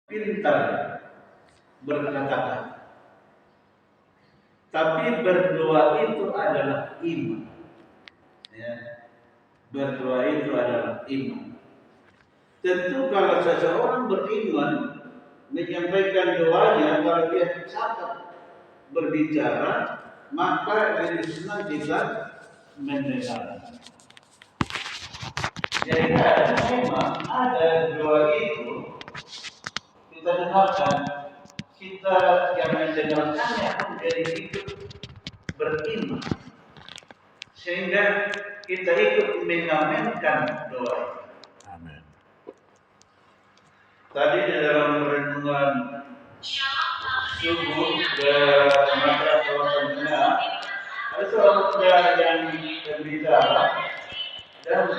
pintar berkata-kata. Tapi berdoa itu adalah iman. Ya. Berdoa itu adalah iman. Tentu kalau seseorang beriman menyampaikan doanya, kalau dia catat berbicara, maka lebih senang kita mendengar. Jadi memang ada doa itu kita dengarkan, kita yang mendengarkannya pun jadi ikut beriman, sehingga kita ikut mengaminkan doa. Amin. Tadi di dalam renungan subuh ke Sumatera Selatan Tengah, ada seorang muda yang berbicara, dan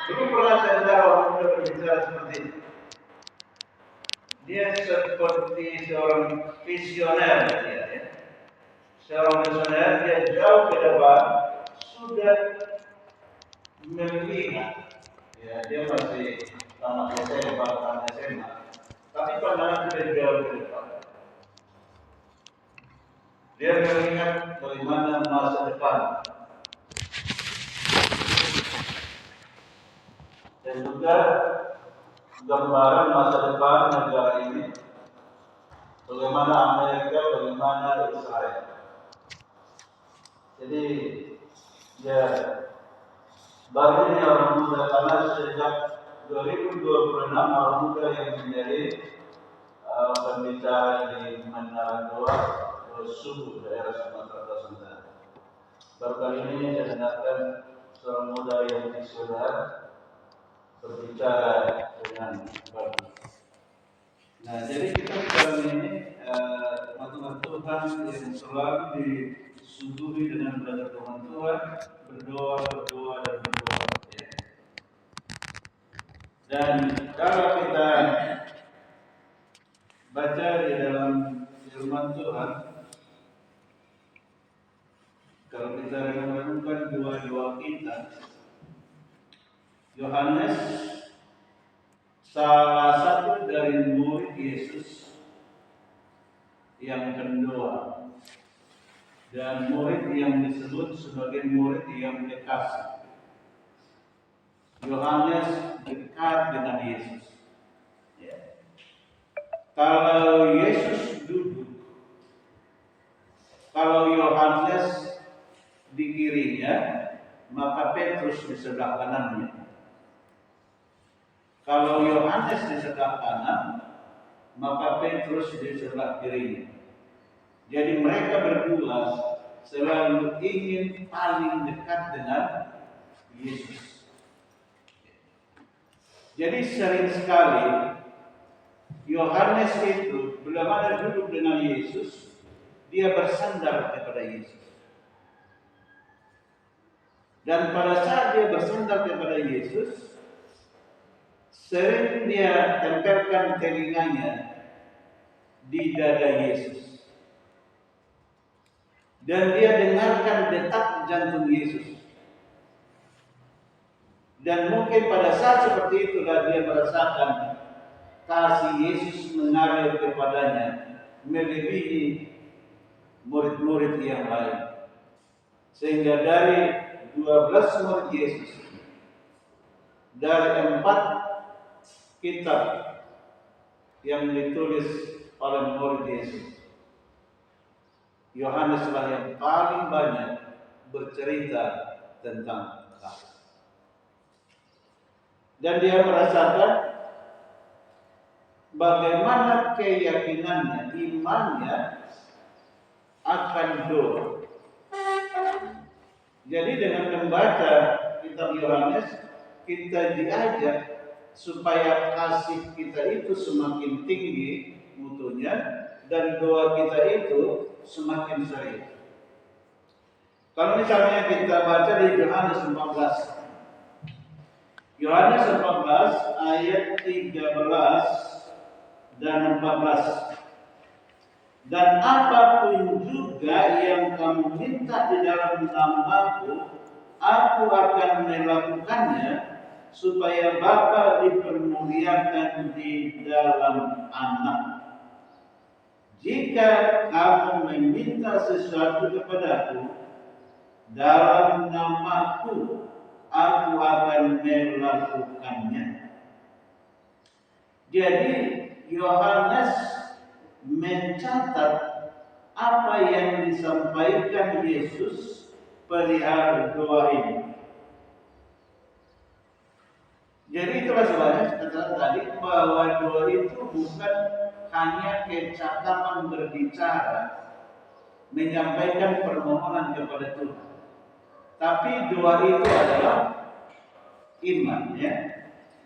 dulu pernah saya dengar orang muda berbicara seperti ini. Dia seperti seorang visioner, ya. Seorang visioner, dia jauh ke depan sudah melihat. Ya, dia masih tamat SMA, tapi pandangan sudah jauh ke depan. Dia melihat bagaimana masa depan dan juga gambaran masa depan negara ini, bagaimana Amerika, bagaimana Israel. Jadi ya baru ini orang muda, karena sejak 2026 orang muda yang menjadi pembicara di Menara Doa Subuh daerah Sumatera Selatan. Baru kali ini saya dengarkan seorang muda yang visioner berbicara dengan bagus. Nah, jadi kita sekarang ini teman-teman Tuhan yang selalu disuguhi dengan belajar Tuhan Tuhan, berdoa dan berdoa. Ya. Dan kalau kita baca di dalam firman Tuhan, kalau kita renungkan doa kita, Yohanes salah satu dari murid Yesus yang berdoa, dan murid yang disebut sebagai murid yang kekasih. Yohanes dekat dengan Yesus. Ya. Kalau Yesus duduk, kalau Yohanes di kirinya, maka Petrus di sebelah kanannya. Kalau Yohanes di sebelah kanan, maka Petrus di sebelah kirinya. Jadi mereka berdua selalu ingin paling dekat dengan Yesus. Jadi sering sekali Yohanes itu belum ada duduk dengan Yesus, dia bersandar kepada Yesus. Dan pada saat dia bersandar kepada Yesus, sering dia tempelkan telinganya di dada Yesus. Dan dia dengarkan detak jantung Yesus. Dan mungkin pada saat seperti itulah dia merasakan kasih Yesus mengalir kepadanya melebihi murid-murid yang lain. Sehingga dari 12 murid Yesus, dari 4 kitab yang ditulis oleh murid Yesus, Yohaneslah yang paling banyak bercerita tentang kasih. Dan dia merasakan bagaimana keyakinannya, imannya akan doa. Jadi dengan membaca kitab Yohanes, kita diajak supaya kasih kita itu semakin tinggi mutunya dan doa kita itu semakin sering. Kalau misalnya kita baca di Yohanes 14, Yohanes 14 ayat 13 dan 14. Dan apapun juga yang kamu minta di dalam nama-Ku, Aku akan melakukannya supaya Bapa dipermuliakan di dalam Anak. Jika kamu meminta sesuatu kepadaku dalam namaku, aku akan melakukannya. Jadi Yohanes mencatat apa yang disampaikan Yesus perihal doa ini. Jadi itulah sebabnya katakan tadi bahwa doa itu bukan hanya kecakapan berbicara, menyampaikan permohonan kepada Tuhan, tapi doa itu adalah iman. Ya.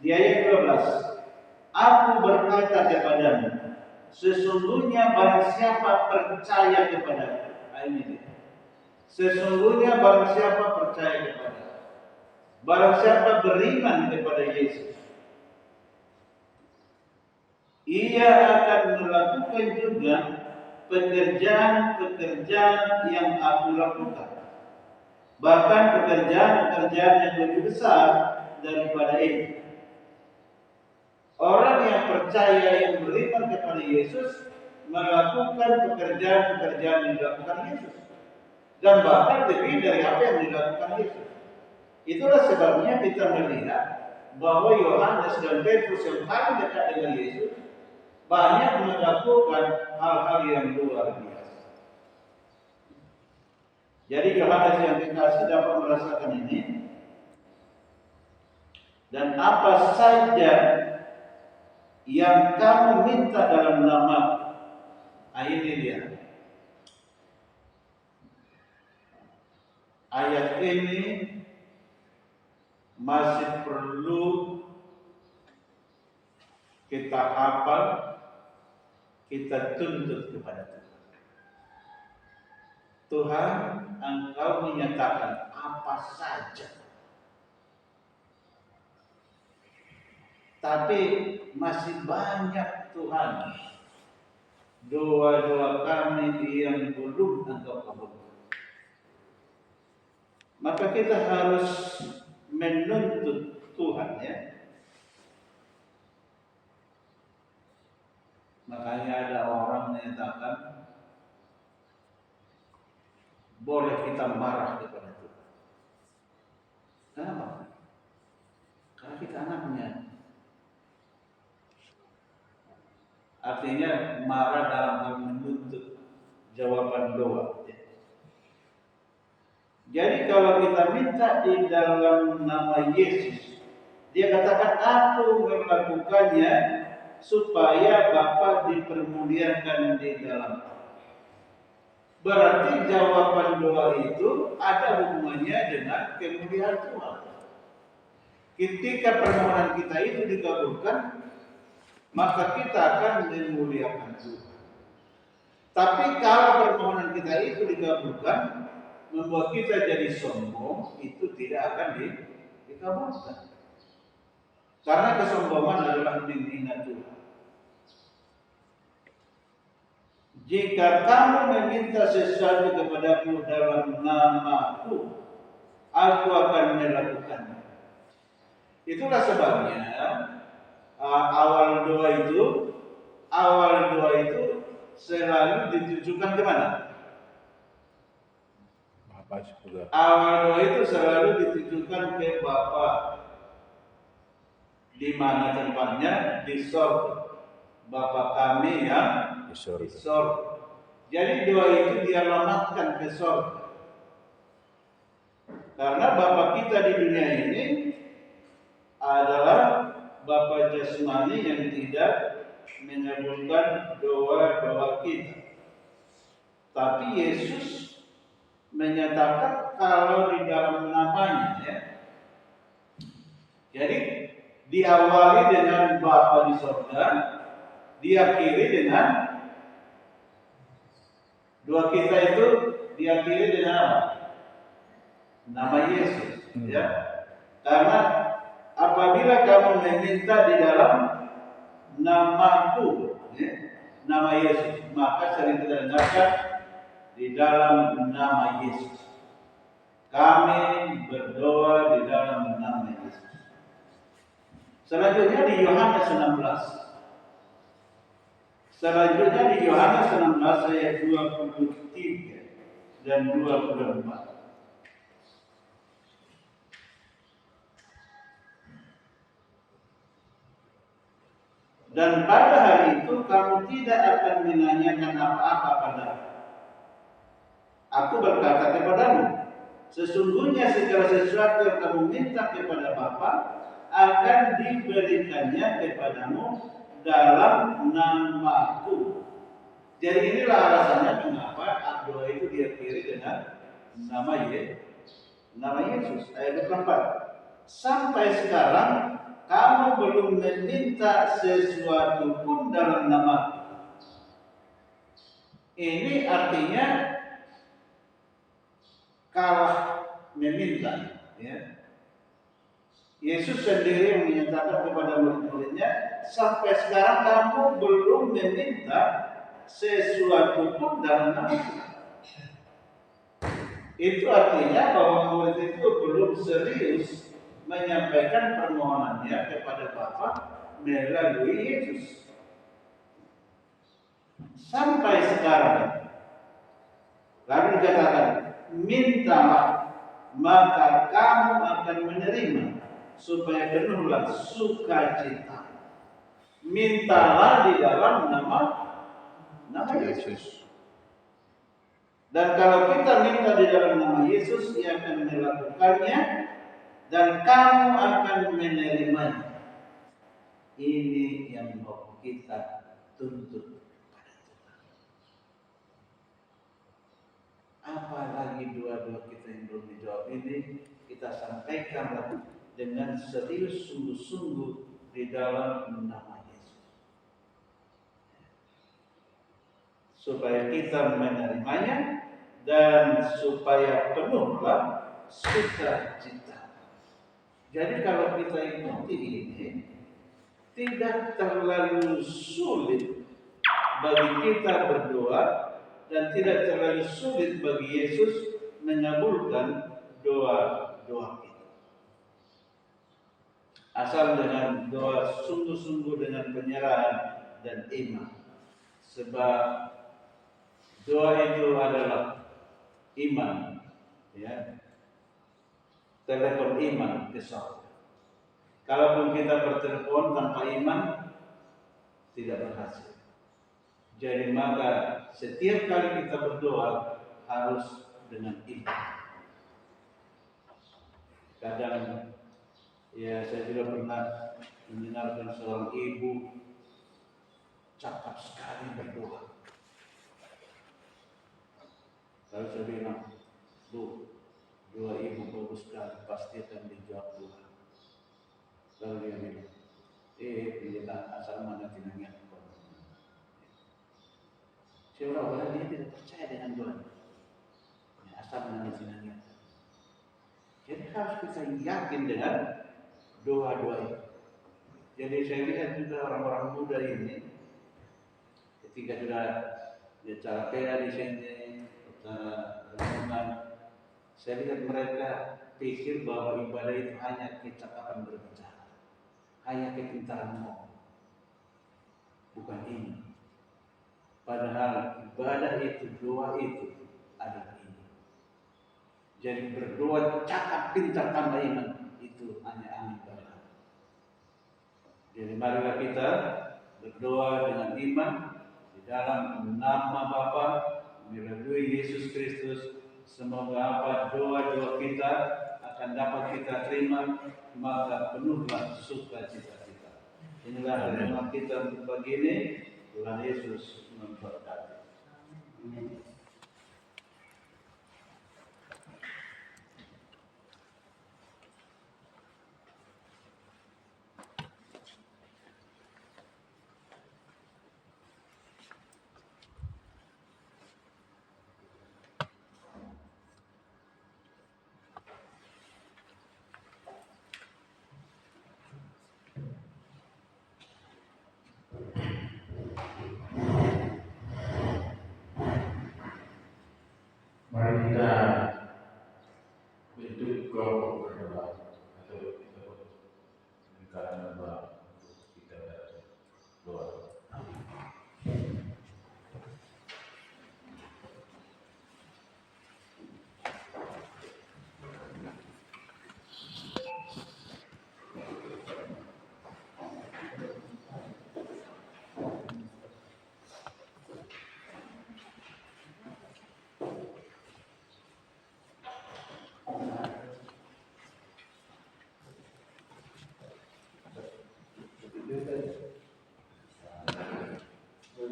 Di ayat 12, aku berkata kepadamu, sesungguhnya barang siapa percaya kepadaku. Ini dia. Sesungguhnya barang siapa percaya kepadaku, barang siapa beriman kepada Yesus, ia akan melakukan juga pekerjaan-pekerjaan yang aku lakukan. Bahkan pekerjaan-pekerjaan yang lebih besar daripada itu. Orang yang percaya, yang beriman kepada Yesus, melakukan pekerjaan-pekerjaan yang dilakukan Yesus. Dan bahkan lebih dari apa yang dilakukan Yesus. Itulah sebabnya kita melihat bahwa Yohanes dan Petrus yang paling dekat dengan Yesus banyak melakukan hal-hal yang luar biasa. Jadi Yohanes yang kekasih dapat merasakan ini. Dan apa saja yang kamu minta dalam nama, ini dia. Ayat ini masih perlu kita hafal, kita tuntut kepada Tuhan. Tuhan, Engkau menyatakan apa saja. Tapi masih banyak Tuhan doa-doa kami yang belum Engkau kabulkan. Maka kita harus menuntut Tuhan, ya. Makanya ada orang menyatakan boleh kita marah kepada Tuhan. Kenapa? Karena kita anaknya. Artinya marah dalam hal menuntut jawaban doa. Jadi kalau kita minta di dalam nama Yesus, dia katakan aku melakukannya supaya Bapa dipermuliakan di dalam. Berarti jawaban doa itu ada hubungannya dengan kemuliaan Tuhan. Ketika permohonan kita itu dikabulkan, maka kita akan memuliakan Tuhan. Tapi kalau permohonan kita itu dikabulkan, membuat kita jadi sombong, itu tidak akan dikabulkan. Karena kesombongan adalah menghina Tuhan. Jika kamu meminta sesuatu kepadaku dalam namaku, aku akan melakukannya. Itulah sebabnya awal doa itu selalu ditujukan kemana? Awal doa itu selalu ditujukan ke Bapa. Di mana tempatnya? Di sorga. Bapa kami yang di sorga. Jadi doa itu dialamatkan ke sorga. Karena Bapa kita di dunia ini adalah Bapa jasmani yang tidak mengabulkan doa-doa kita. Tapi Yesus menyatakan kalau di dalam namanya, ya. Jadi diawali dengan Bapa di surga, diakhiri dengan doa kita itu diakhiri dengan apa? Nama Yesus, ya. Karena apabila kamu meminta di dalam namaku, ya, nama Yesus, maka sering kita dengarkan di dalam nama Yesus. Kami berdoa di dalam nama Yesus. Selanjutnya di Yohanes 16. Selanjutnya di Yohanes 16 ayat 23 dan 24. Dan pada hari itu kamu tidak akan menanyakan apa-apa padaku. Aku berkata kepadamu, sesungguhnya segala sesuatu yang kamu minta kepada Bapa akan diberikannya kepadamu dalam namaku. Jadi inilah alasannya mengapa doa itu diakhiri dengan nama Yesus. Ayat 24. Sampai sekarang kamu belum meminta sesuatu pun dalam nama. Ini artinya kalah meminta. Ya. Yesus sendiri yang menyatakan kepada murid-muridnya, sampai sekarang kamu belum meminta sesuatu pun dalam nama. Itu artinya bahwa murid itu belum serius menyampaikan permohonannya kepada Bapa melalui Yesus. Sampai sekarang, lalu dikatakan, mintalah maka kamu akan menerima supaya penuhlah sukacita. Mintalah di dalam nama Yesus. Dan kalau kita minta di dalam nama Yesus, Ia akan melakukannya dan kamu akan menerimanya. Ini yang mau kita tuntut pada Tuhan. Apalagi doa-doa kita yang belum dijawab ini, kita sampaikan dengan serius sungguh-sungguh di dalam nama Yesus. Supaya kita menerimanya dan supaya penuhlah sukacita. Jadi kalau kita ikuti ini, tidak terlalu sulit bagi kita berdoa dan tidak terlalu sulit bagi Yesus mengabulkan doa-doa kita. Asal dengan doa sungguh-sungguh dengan penyerahan dan iman. Sebab doa itu adalah iman, ya. Telepon iman ke surga. Kalaupun kita bertelepon tanpa iman, tidak berhasil. Jadi maka setiap kali kita berdoa harus dengan iman. Kadang ya saya juga pernah mendengarkan seorang ibu cakap sekali berdoa. Lalu saya bilang, Bu, doa ibu bagus sekali, pasti akan dijawab Tuhan. Lalu dia bilang, penjelasan asal mana tinangnya. Seolah-olah dia tidak percaya dengan doa. Asal mana tinangnya. Jadi harus kita yakin dengan doa-doa itu. Jadi saya lihat juga orang-orang muda ini, ketika sudah bicara pera di sini, renungan, saya lihat mereka pikir bahwa ibadah itu hanya kecakapan berbicara, hanya kepintaran ngomong, bukan ini. Padahal ibadah itu, doa itu adalah ini. Jadi berdoa cakap pintar tambah iman itu hanya angin belaka. Jadi marilah kita berdoa dengan iman di dalam nama Bapa melalui Yesus Kristus. Semoga apa doa-doa kita akan dapat kita terima, maka penuhlah sukacita kita. Inilah renungan kita untuk pagi ini. Tuhan Yesus memberkati. Amin.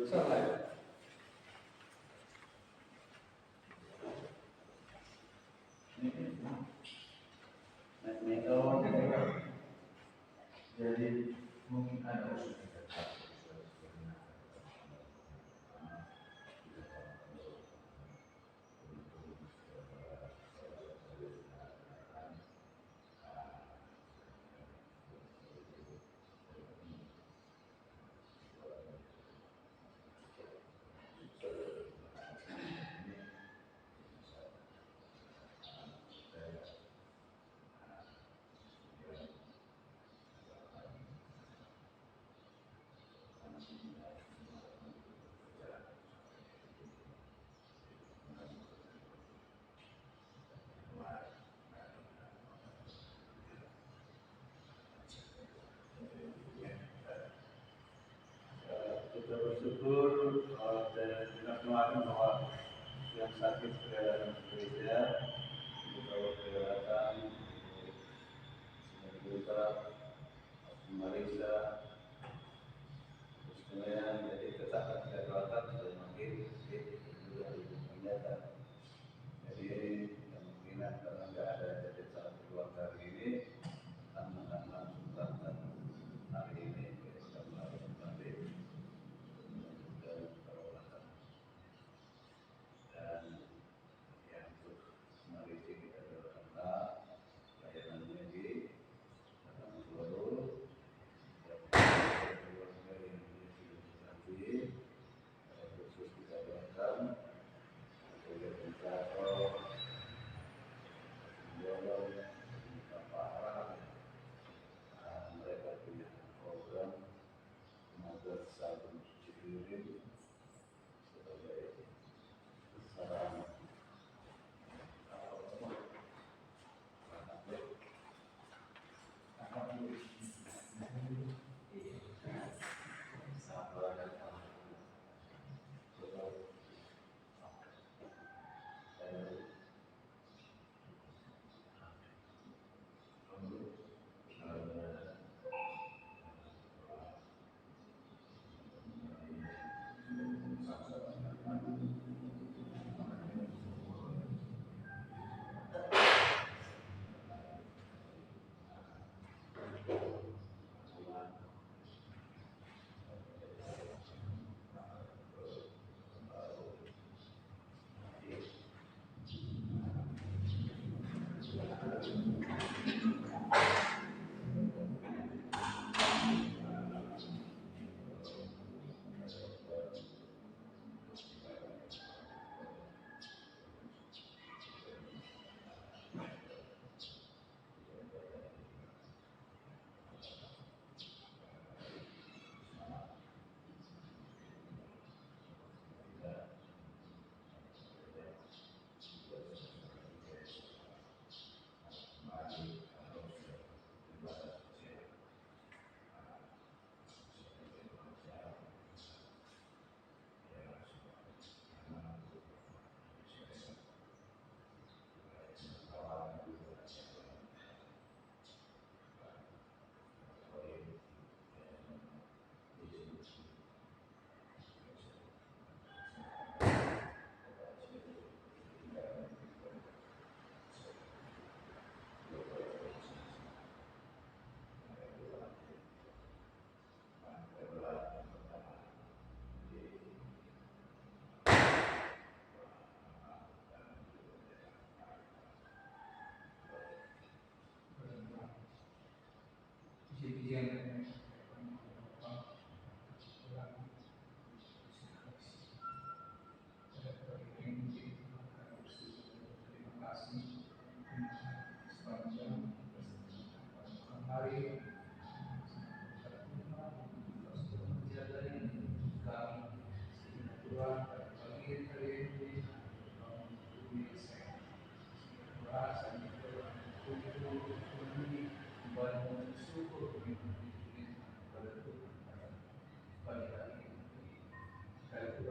besar lah ya. Ini jadi mungkin ada usul. Kita bersyukur dan kita kemarin bahwa yang sakit ke gereja kalau kelihatan kita memeriksa terus kemudian jadi ketaatan kelihatan sudah makin juga kelihatan. Jadi kemungkinan karena nggak ada jadi saat keluar hari ini akan langsung datang hari ini kita melakukan balik dan perawatan dan yang untuk mari kita doakan layanan ini dalam seluruh keluarga yang diberkati khusus kita doakan agar kita mendorong para mereka punya program mengajar sabun cuci piring sebagai sarana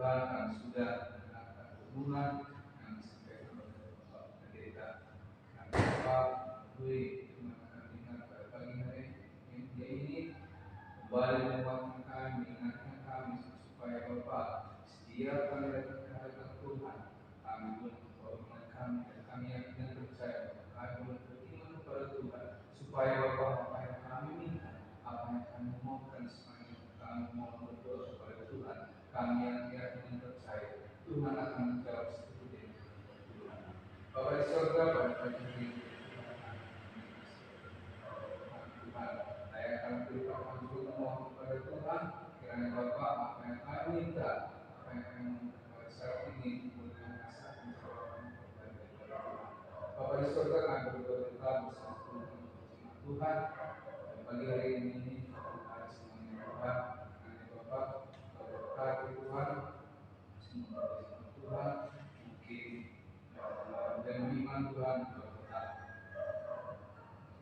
yang sudah hubungan yang disampaikan oleh Bapak Pendeta dan Bapak Dwi ingat pada pagi hari ini kembali menguatkan kami, mengingatkan kami supaya Bapak sediakan dari kehadiran Tuhan. Kami berdoa kami dan kami yang percaya kami beriman kepada Tuhan supaya apa yang kami minta, apa yang kami mohonkan semuanya kami mohon berdoa kepada Tuhan. Kami yang yakin dan percaya Tuhan akan menjawab seperti yang Tuhan. Bapa di surga, pada pagi ini Tuhan, saya akan berikan juga mohon kepada Tuhan, kiranya Bapa apa yang kami minta, apa yang kami mohon saat ini diberikan asa pencerahan kepada Tuhan. Bapa di surga, kami berdoa tetap bersama Tuhan. Dan pagi hari ini hari semuanya Tuhan, kiranya Bapa berkati Tuhan, semua Tuhan mungkin dan iman Tuhan berkata.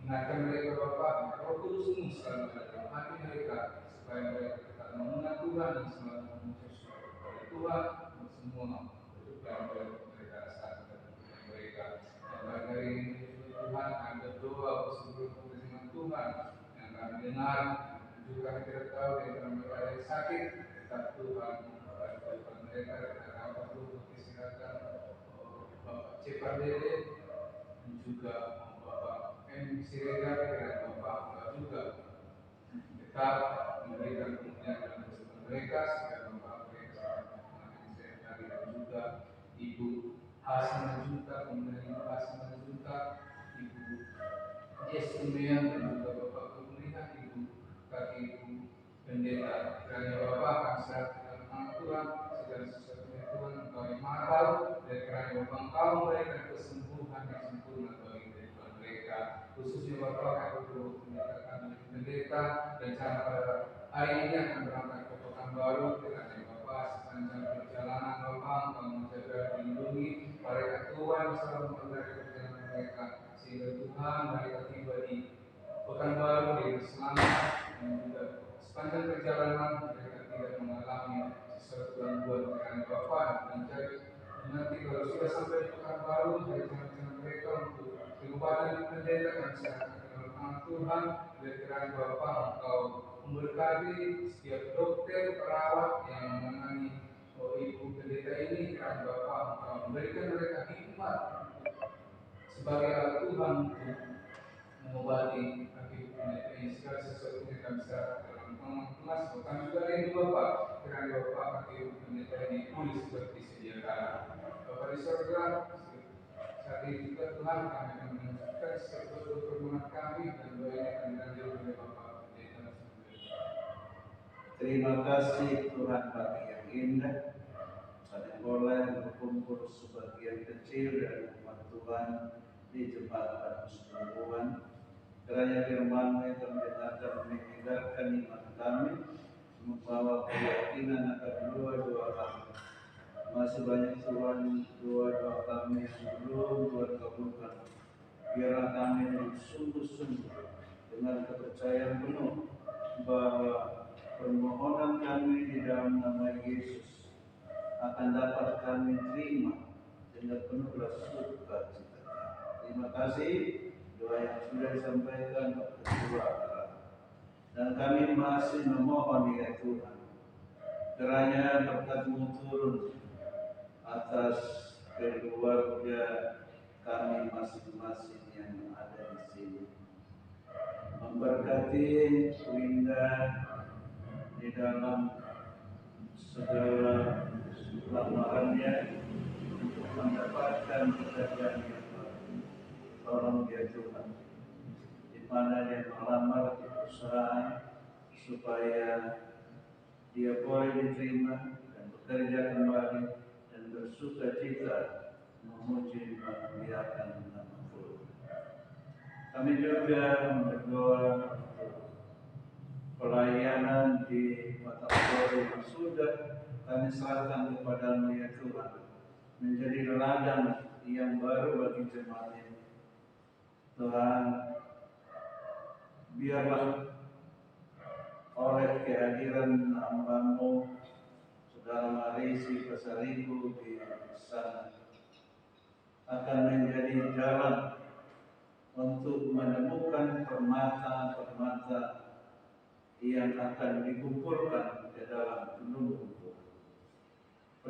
Ingatkan mereka Bapa, Roh Kudus-Mu selalu ada dalam hati mereka, supaya mereka tetap mengenal Tuhan dan selalu memuji kepada Tuhan untuk semua kehidupan mereka rasakan dan mereka. Dan pada hari ini Tuhan kami berdoa sebelum firman Tuhan yang kami dengar, juga kita tahu di antara mereka yang sakit, tetap Tuhan memperhatikan mereka dan kami perlu kesehatan Bapak Cepat Dede dan juga Bapak Siregar dan Bapak juga tetap memberikan kemuliaan dalam kehidupan mereka supaya Bapak mereka sehat dan juga Ibu Hasna Juta, kemudian Ibu Hasna Juta, Ibu Yesimian dan juga Bapak Pemilihan Ibu Kaki Ibu Pendeta. Kiranya Bapak akan sehat dalam Tuhan segala sesuatunya Tuhan Engkau yang Maha Tahu, dan kiranya Bapak Engkau memberikan kesembuhan yang sempurna bagi kehidupan mereka, khususnya Bapak akan menyatakan pendeta dan cara pada hari ini akan berangkat ke Pekanbaru. Kiranya Bapak sepanjang perjalanan Bapak Engkau menjaga melindungi mereka Tuhan selalu memperbaiki perjalanan mereka sehingga Tuhan mereka tiba di Pekanbaru dengan selamat dan juga sepanjang perjalanan mereka tidak mengalami sesuatu gangguan. Kiranya Bapak dan jadi nanti kalau sudah sampai di Pekanbaru rencana mereka untuk kehidupan pendeta dan sehat dalam Tuhan. Dan kiranya Bapak Engkau memberkati setiap dokter, perawat yang menangani ibu pendeta ini. Kiranya Bapak Engkau memberikan mereka hikmat sebagai alat Tuhan untuk mengobati kaki pendeta ini. Segala sesuatu yang kami serahkan dalam tangan kelas. Kami juga rindu Bapak, kiranya Bapak kaki pendeta ini pulih seperti sedia kala. Bapak di surga, saat ini juga Tuhan kami akan melanjutkan seluruh permohonan kami dan doa ini akan dilanjutkan oleh Bapak pendeta. Terima kasih Tuhan bagi yang indah, kami boleh berkumpul sebagian kecil dari umat Tuhan di jembatan persekutuan. Kiranya firman-Mu yang kami dengarkan menyegarkan iman kami, membawa keyakinan akan doa-doa kami. Masih banyak Tuhan doa-doa kami yang belum Tuhan kabulkan. Biarlah kami dengan sungguh-sungguh dengan kepercayaan penuh bahwa permohonan kami di dalam nama Yesus akan dapat kami terima dengan penuh sukacita. Terima kasih doa yang sudah disampaikan kedua kali. Dan kami masih memohon ya Tuhan, kiranya berkat-Mu turun atas keluarga kami masing-masing yang ada di sini. Memberkati Winda di dalam segala lamarannya untuk mendapatkan pekerjaan yang baru. Tolong dia Tuhan, di mana dia melamar di perusahaan supaya dia boleh diterima dan bekerja kembali dan bersukacita memuji memuliakan nama Tuhan. Kami juga berdoa pelayanan di Kota Bogor yang sudah kami serahkan kepada-Mu ya Tuhan, menjadi ladang yang baru bagi jemaat ini. Tuhan, biarlah oleh kehadiran hamba-Mu Saudara Marisi Pasaribu di sana akan menjadi jalan untuk menemukan permata-permata yang akan dikumpulkan ke dalam lumbung Tuhan.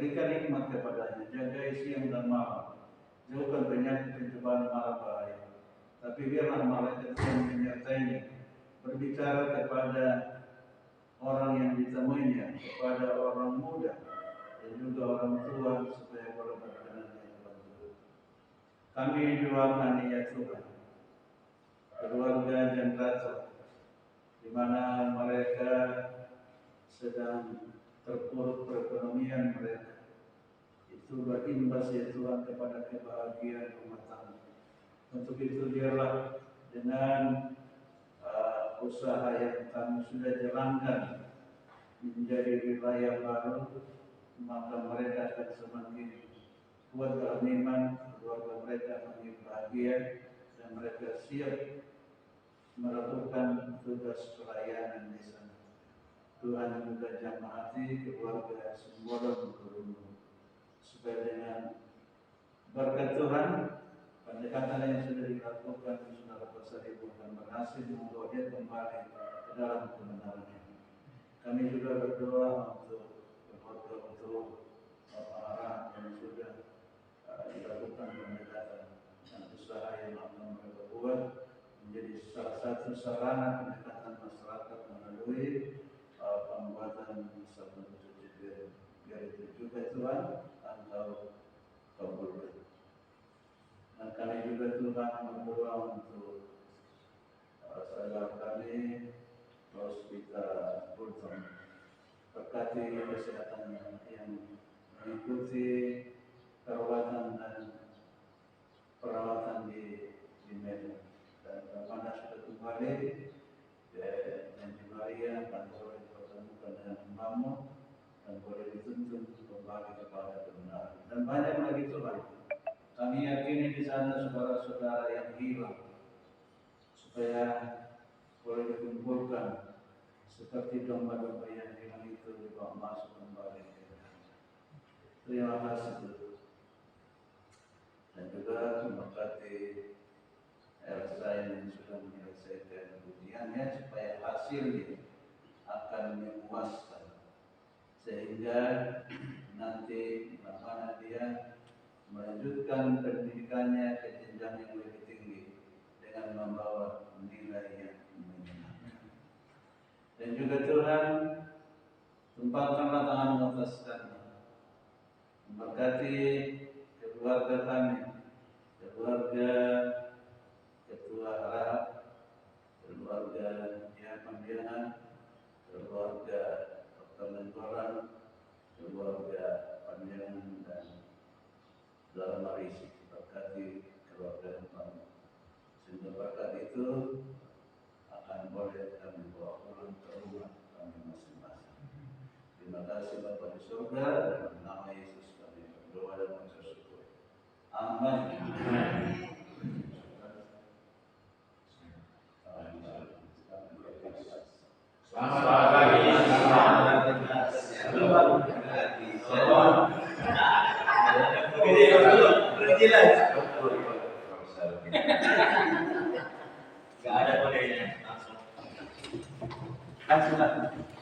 berikan nikmat kepadanya, jaga siang dan malam, jauhkan penyakit pencobaan mara bahaya. Tapi biarlah malaikat Tuhan menyertainya, berbicara kepada orang yang ditemuinya, kepada orang muda dan juga orang tua, supaya boleh berkenan dengan Tuhan. Kami doakan ya Tuhan, keluarga Jendrato, di mana mereka sedang terpuruk perekonomian mereka, itu berimbas ya Tuhan kepada kebahagiaan rumah tangga. Untuk itu biarlah dengan usaha yang kami sudah jalankan menjadi wilayah baru, maka mereka akan semakin kuat dalam iman, keluarga mereka makin bahagia, dan mereka siap melakukan tugas pelayanan di sana. Tuhan juga jamahati keluarga Simbolon Guru, supaya dengan berkat Tuhan, pendekatan yang sudah dilakukan di Saudara Pasar Ibu akan berhasil membawa dia kembali ke dalam kebenarannya. Kami juga berdoa untuk keluarga, untuk para yang sudah dilakukan pendekatan dan usaha yang akan mereka buat menjadi salah satu sarana pendekatan masyarakat melalui pembuatan satu tujuh. Biar itu juga Tuhan Engkau kabulkan. Dan kami juga Tuhan berdoa untuk saudara kami Rosvita Bulton, berkati kesehatan yang mengikuti perawatan dan perawatan di Medan, dan mana sudah kembali dan Maria akan boleh dipertemukan dengan Imammu dan boleh dituntun kembali kepada kebenaran. Dan banyak lagi Tuhan, kami yakini di sana saudara-saudara yang hilang, supaya boleh dikumpulkan seperti domba-domba yang hilang itu dibawa masuk kembali. Terima kasih Tuhan. Dan juga memberkati Elsa yang sudah menyelesaikan ujiannya, supaya hasilnya akan memuaskan, sehingga nanti mana dia melanjutkan pendidikannya ke jenjang yang lebih tinggi dengan membawa nilai yang menyenangkan. Dan juga Tuhan, tempatkanlah tangan-Mu atas kami, memberkati keluarga kami, keluarga Ketua Harap, keluarga Dia Pembianan, keluarga Dr. Mentoran, keluarga Panjangan dan dalam Marisi. Berkati keluarga kami, sehingga berkat itu akan boleh kami bawa pulang ke rumah kami masing-masing. Terima kasih Bapa di surga, dalam nama Yesus kami berdoa dan mengucap syukur. Amin. Selamat pagi, selamat Gak ada kodenya, langsung.